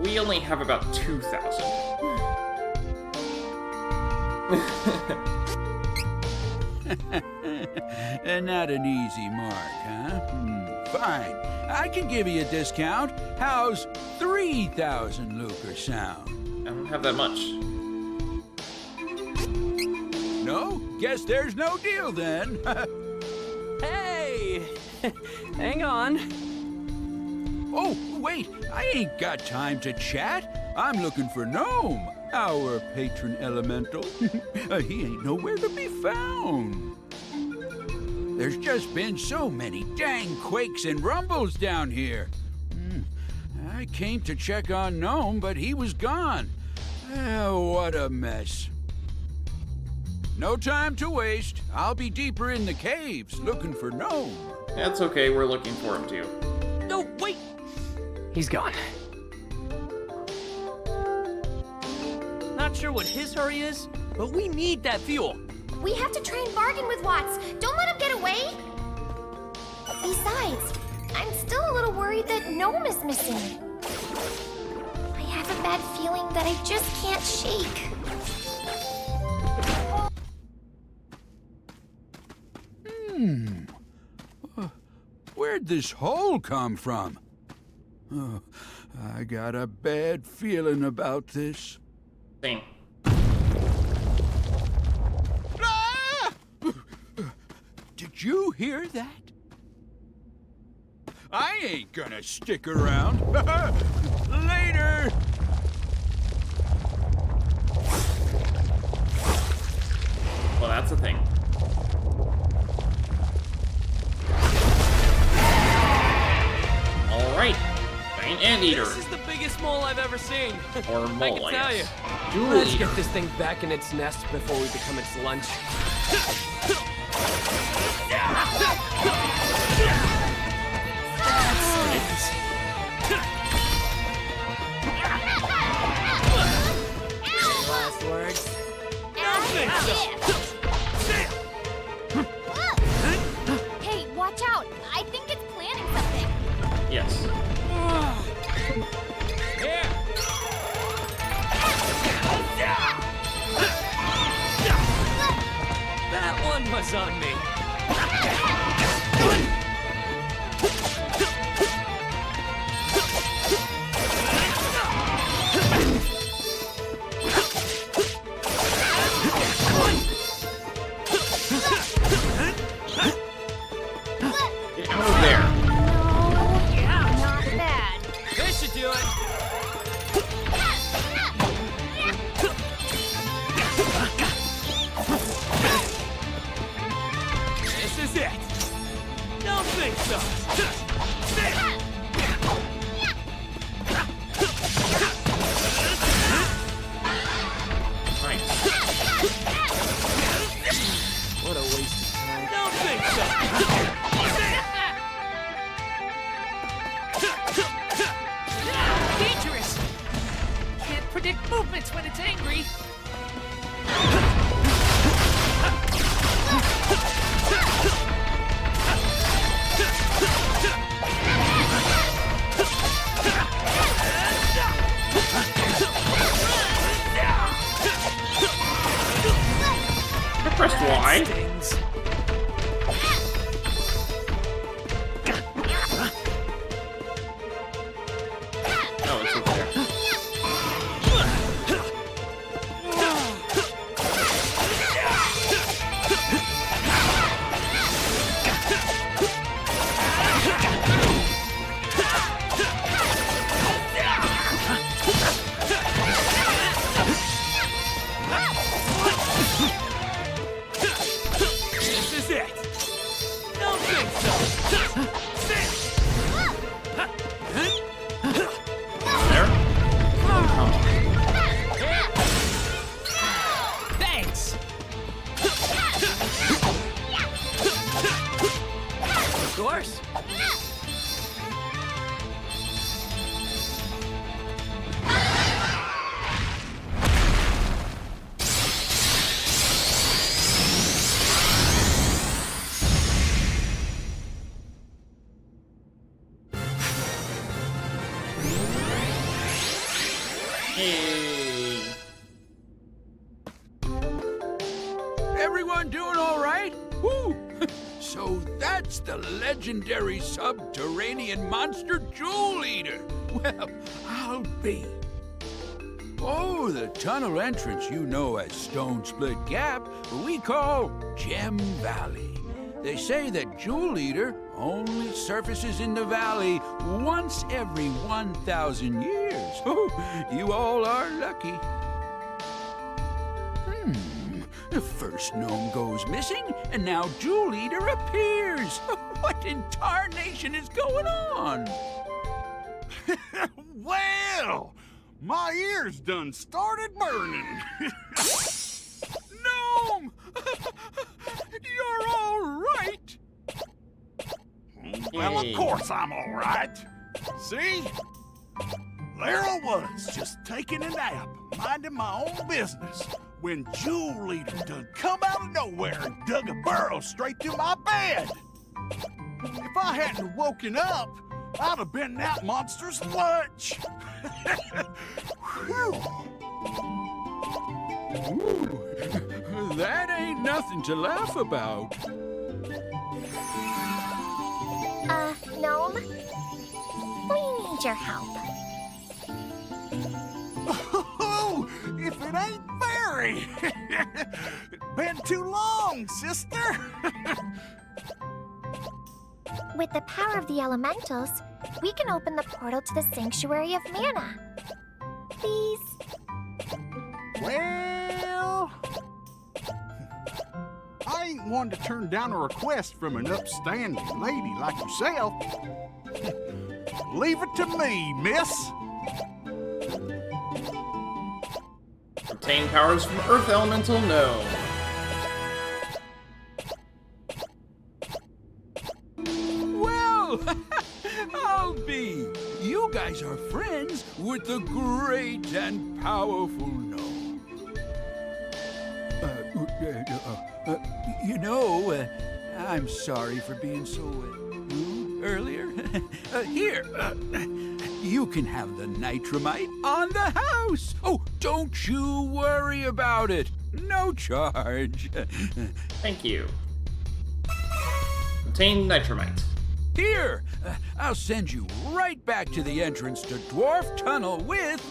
We only have about 2,000. Not an easy mark, huh? Fine. I can give you a discount. How's 3,000 lucre sound? I don't have that much. No? Guess there's no deal then. Hey! Hang on. Oh, wait. I ain't got time to chat. I'm looking for Gnome, our patron elemental. He ain't nowhere to be found. There's just been so many dang quakes and rumbles down here. I came to check on Gnome, but he was gone. What a mess. No time to waste. I'll be deeper in the caves looking for Gnome. That's okay, we're looking for him too. No, wait! He's gone. Not sure what his hurry is, but we need that fuel. We have to try and bargain with Watts. Don't let him get away. Besides, I'm still a little worried that Gnome is missing. I have a bad feeling that I just can't shake. Where'd this hole come from? Oh, I got a bad feeling about this. Same. Ah! Did you hear that? I ain't gonna stick around. Later! Well, that's a thing. Alright. Giant anteater. This is the biggest mole I've ever seen. Or mole, I can tell you. Jewel Let's eater. get this thing back in its nest before we become its lunch. Last words. Hey, watch out! I think it's planning something. Yes. Here. That one was on me. Get out of there. Not bad. This should do it. This is it. Don't think so. Nice. What a waste of time. Don't think so. Dangerous! Can't predict movements when it's angry. I pressed Y. Stings. Oh, it's over there. Of course. Hey. Everyone doing all right? Woo! So that's the legendary subterranean monster Jewel Eater. Well, I'll be. Oh, the tunnel entrance you know as Stone Split Gap, we call Gem Valley. They say that Jewel Eater only surfaces in the valley once every 1,000 years. Oh, you all are lucky. The first gnome goes missing, and now Jewel Eater appears. What in tarnation is going on? Well, my ears done started burning. Gnome! You're all right! Well, of course I'm all right. See? There I was, just taking a nap, minding my own business, when Jewel Eater done come out of nowhere and dug a burrow straight through my bed. If I hadn't woken up, I'd have been that monster's lunch. Whew. Ooh, that ain't nothing to laugh about. Gnome? We need your help. Oh, if it ain't Fairy! Been too long, sister! With the power of the elementals, we can open the portal to the Sanctuary of Mana. Please? Well, I ain't one to turn down a request from an upstanding lady like yourself. Leave it to me, miss. Obtain powers from Earth Elemental Gnome. Well, I'll be. You guys are friends with the great and powerful gnome. I'm sorry for being so rude earlier. Here, you can have the nitramite on the house. Oh, don't you worry about it. No charge. Thank you. Obtain nitramite. Here, I'll send you right back to the entrance to Dwarf Tunnel with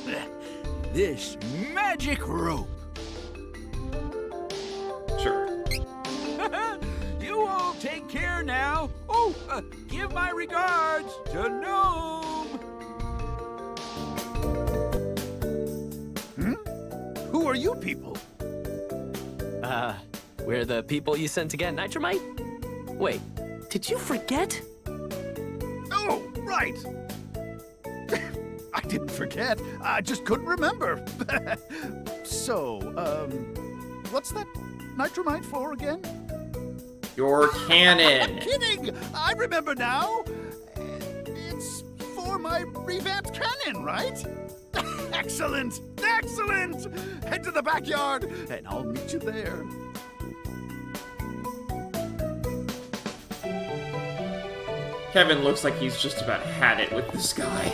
this magic rope. Sure. You all take care now. Oh, give my regards to Gnome. Who are you people? We're the people you sent to get nitramite? Wait, did you forget? Oh, right. I didn't forget. I just couldn't remember. So, what's that nitramite for again? Your cannon. I'm kidding! I remember now. It's for my revamped cannon, right? Excellent! Excellent! Head to the backyard, and I'll meet you there. Kevin looks like he's just about had it with this guy.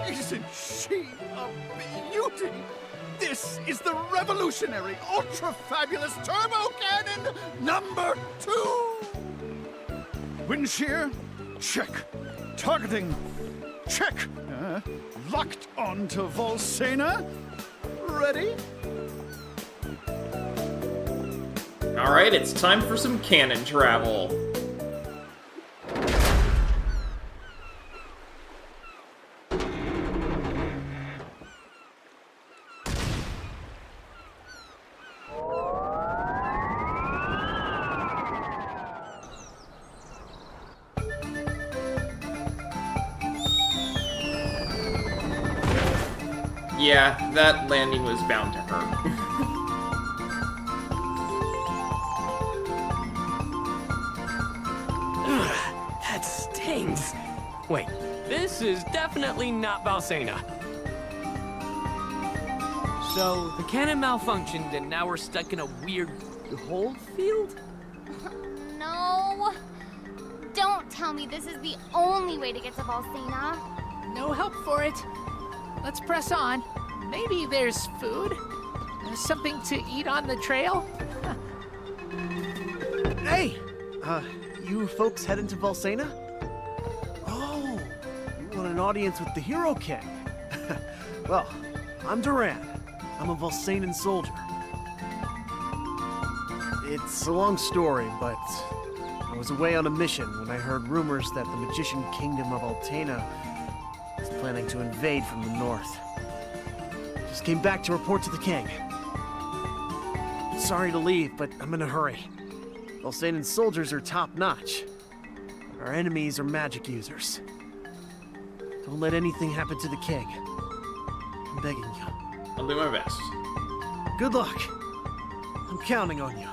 Isn't she a beauty? This is the revolutionary, ultra-fabulous turbo cannon number 2! Wind shear? Check. Targeting? Check. Locked onto Valsena? Ready? Alright, it's time for some cannon travel. Yeah, that landing was bound to hurt. That stings. Wait, this is definitely not Valsena. So, the cannon malfunctioned and now we're stuck in a weird whole field? No. Don't tell me this is the only way to get to Valsena. No help for it. Let's press on. Maybe there's food? Something to eat on the trail? Hey! You folks heading to Valsena? Oh, you want an audience with the Hero King? Well, I'm Duran. I'm a Valsenan soldier. It's a long story, but I was away on a mission when I heard rumors that the magician kingdom of Altena is planning to invade from the north. Just came back to report to the king. Sorry to leave, but I'm in a hurry. Valsenan soldiers are top-notch. Our enemies are magic users. Don't let anything happen to the king. I'm begging you. I'll do my best. Good luck. I'm counting on you.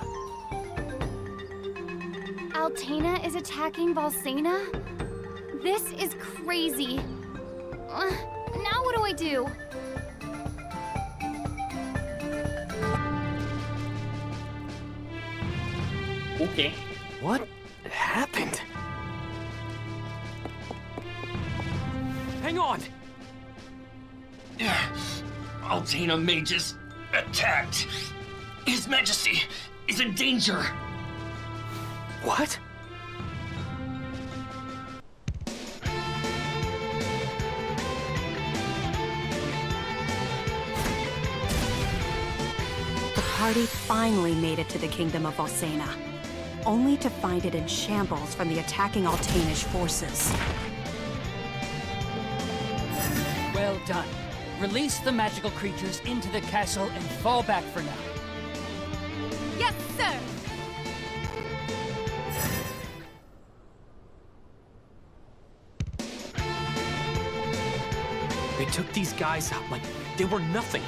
Altena is attacking Valsena? This is crazy. Now what do I do? Okay. What happened? Hang on! Altena mages attacked. His Majesty is in danger. What? The party finally made it to the kingdom of Valsena, only to find it in shambles from the attacking Altanish forces. Well done. Release the magical creatures into the castle and fall back for now. Yes, sir! They took these guys out like they were nothing.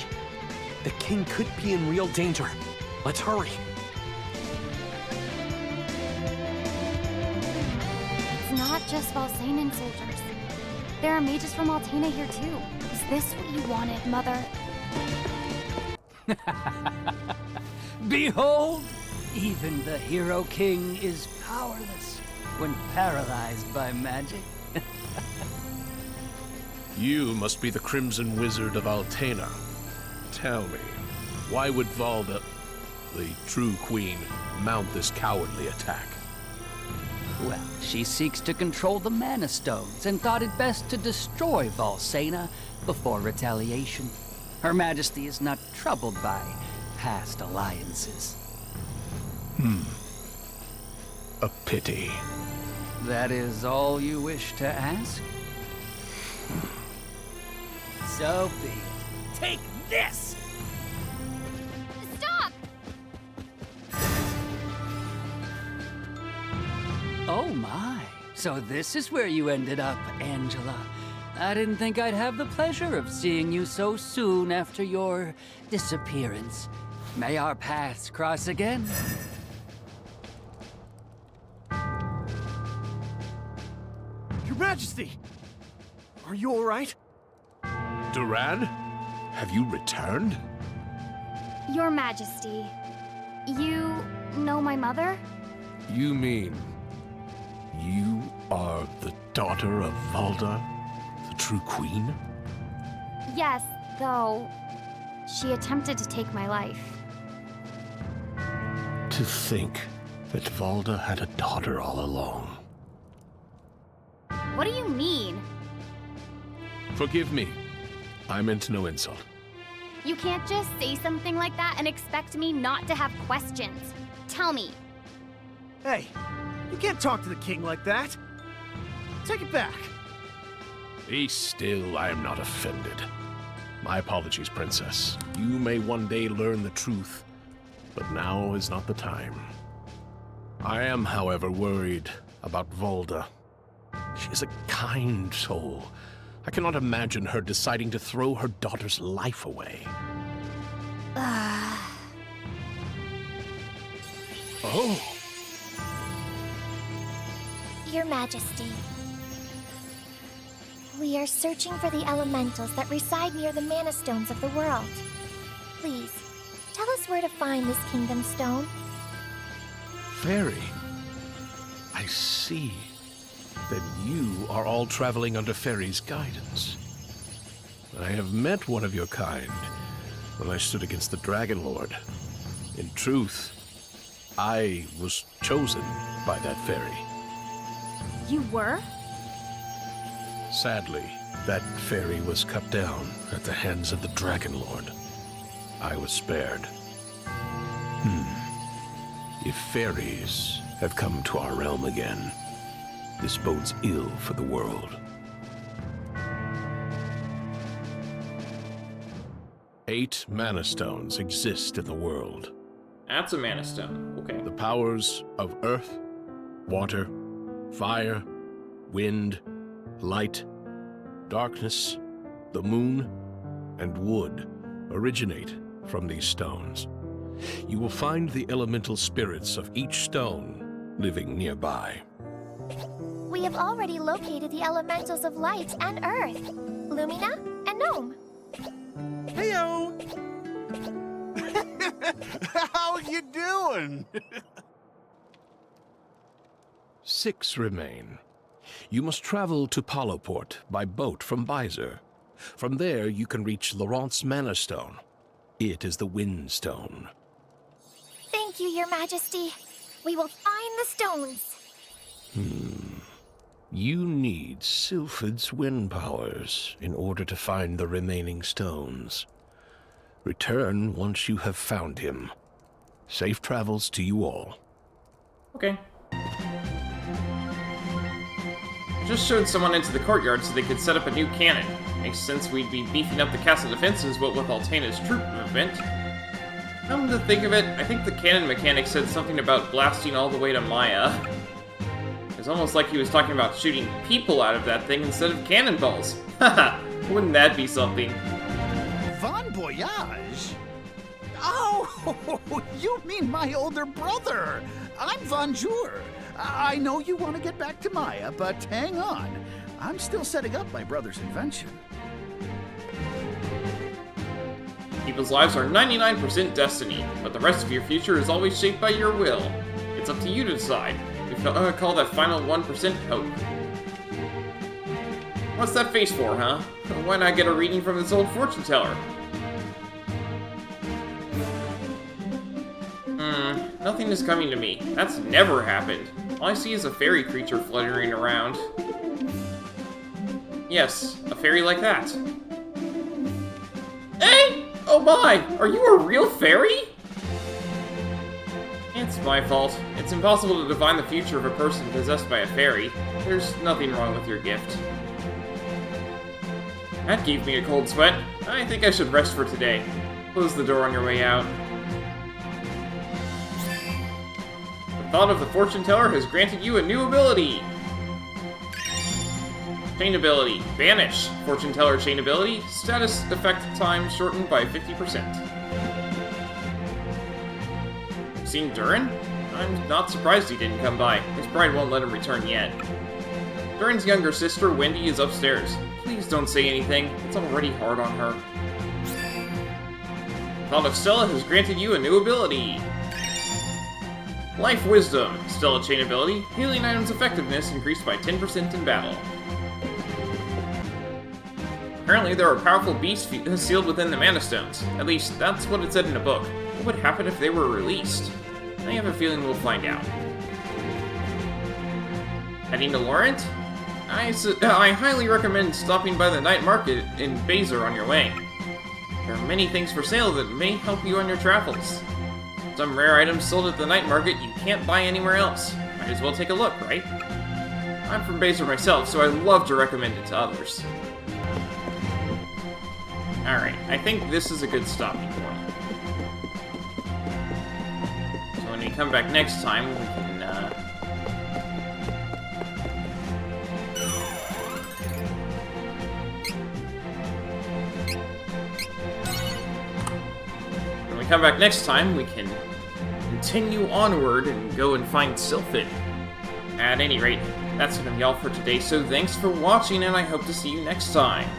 The king could be in real danger. Let's hurry. It's not just Valsenan soldiers. There are mages from Altena here too. Is this what you wanted, Mother? Behold! Even the Hero King is powerless when paralyzed by magic. You must be the Crimson Wizard of Altena. Tell me, why would Valda, the true queen, mount this cowardly attack? Well, she seeks to control the Mana Stones and thought it best to destroy Valsena before retaliation. Her Majesty is not troubled by past alliances. A pity. That is all you wish to ask? So be it. Take this! Stop! Oh my. So this is where you ended up, Angela. I didn't think I'd have the pleasure of seeing you so soon after your disappearance. May our paths cross again. Your Majesty! Are you alright? Duran? Have you returned? Your Majesty, you know my mother? You mean you are the daughter of Valda, the true queen? Yes, though she attempted to take my life. To think that Valda had a daughter all along. What do you mean? Forgive me. I meant no insult. You can't just say something like that and expect me not to have questions. Tell me. Hey, you can't talk to the king like that. Take it back. Be still, I am not offended. My apologies, Princess. You may one day learn the truth, but now is not the time. I am, however, worried about Valda. She is a kind soul, I cannot imagine her deciding to throw her daughter's life away. Oh. Your Majesty, we are searching for the elementals that reside near the Mana Stones of the world. Please, tell us where to find this Kingdom Stone. Fairy. I see. Then you are all traveling under Fairy's guidance. I have met one of your kind when I stood against the Dragon Lord. In truth, I was chosen by that fairy. You were? Sadly, that fairy was cut down at the hands of the Dragon Lord. I was spared. If fairies have come to our realm again, this bodes ill for the world. 8 Mana Stones exist in the world. That's a Mana Stone. Okay. The powers of earth, water, fire, wind, light, darkness, the moon, and wood originate from these stones. You will find the elemental spirits of each stone living nearby. We have already located the elementals of light and earth, Lumina and Gnome. Heyo! How you doing? 6 remain. You must travel to Paloport by boat from Byzor. From there, you can reach Laurent's Mana Stone. It is the Wind Stone. Thank you, Your Majesty. We will find the stones. You need Sylphid's wind powers in order to find the remaining stones. Return once you have found him. Safe travels to you all. Okay. I just showed someone into the courtyard so they could set up a new cannon. Makes sense we'd be beefing up the castle defenses, what with Altena's troop movement. Come to think of it, I think the cannon mechanic said something about blasting all the way to Maya. It's almost like he was talking about shooting people out of that thing instead of cannonballs. Haha, wouldn't that be something? Bon voyage? Oh, you mean my older brother. I'm Von Jur. I know you want to get back to Maya, but hang on. I'm still setting up my brother's invention. People's lives are 99% destiny, but the rest of your future is always shaped by your will. It's up to you to decide. We call that final 1% hope. What's that face for, huh? Why not get a reading from this old fortune teller? Nothing is coming to me. That's never happened. All I see is a fairy creature fluttering around. Yes, a fairy like that. Hey! Oh my! Are you a real fairy? It's my fault. It's impossible to divine the future of a person possessed by a fairy. There's nothing wrong with your gift. That gave me a cold sweat. I think I should rest for today. Close the door on your way out. The thought of the fortune teller has granted you a new ability. Chain ability. Banish. Fortune teller chain ability. Status effect time shortened by 50%. Seen Durin? I'm not surprised he didn't come by. His pride won't let him return yet. Durin's younger sister, Wendy, is upstairs. Please don't say anything. It's already hard on her. Thought of Stella has granted you a new ability. Life Wisdom. Stella chain ability. Healing items effectiveness increased by 10% in battle. Apparently there are powerful beasts sealed within the Mana Stones. At least, that's what it said in a book. What would happen if they were released? I have a feeling we'll find out. Heading to Laurent? I highly recommend stopping by the night market in Byzor on your way. There are many things for sale that may help you on your travels. Some rare items sold at the night market you can't buy anywhere else. Might as well take a look, right? I'm from Byzor myself, so I love to recommend it to others. Alright, I think this is a good stopping point. So when we come back next time, we can, come back next time, we can continue onward and go and find Sylphid. At any rate, that's going to be all for today, so thanks for watching, and I hope to see you next time.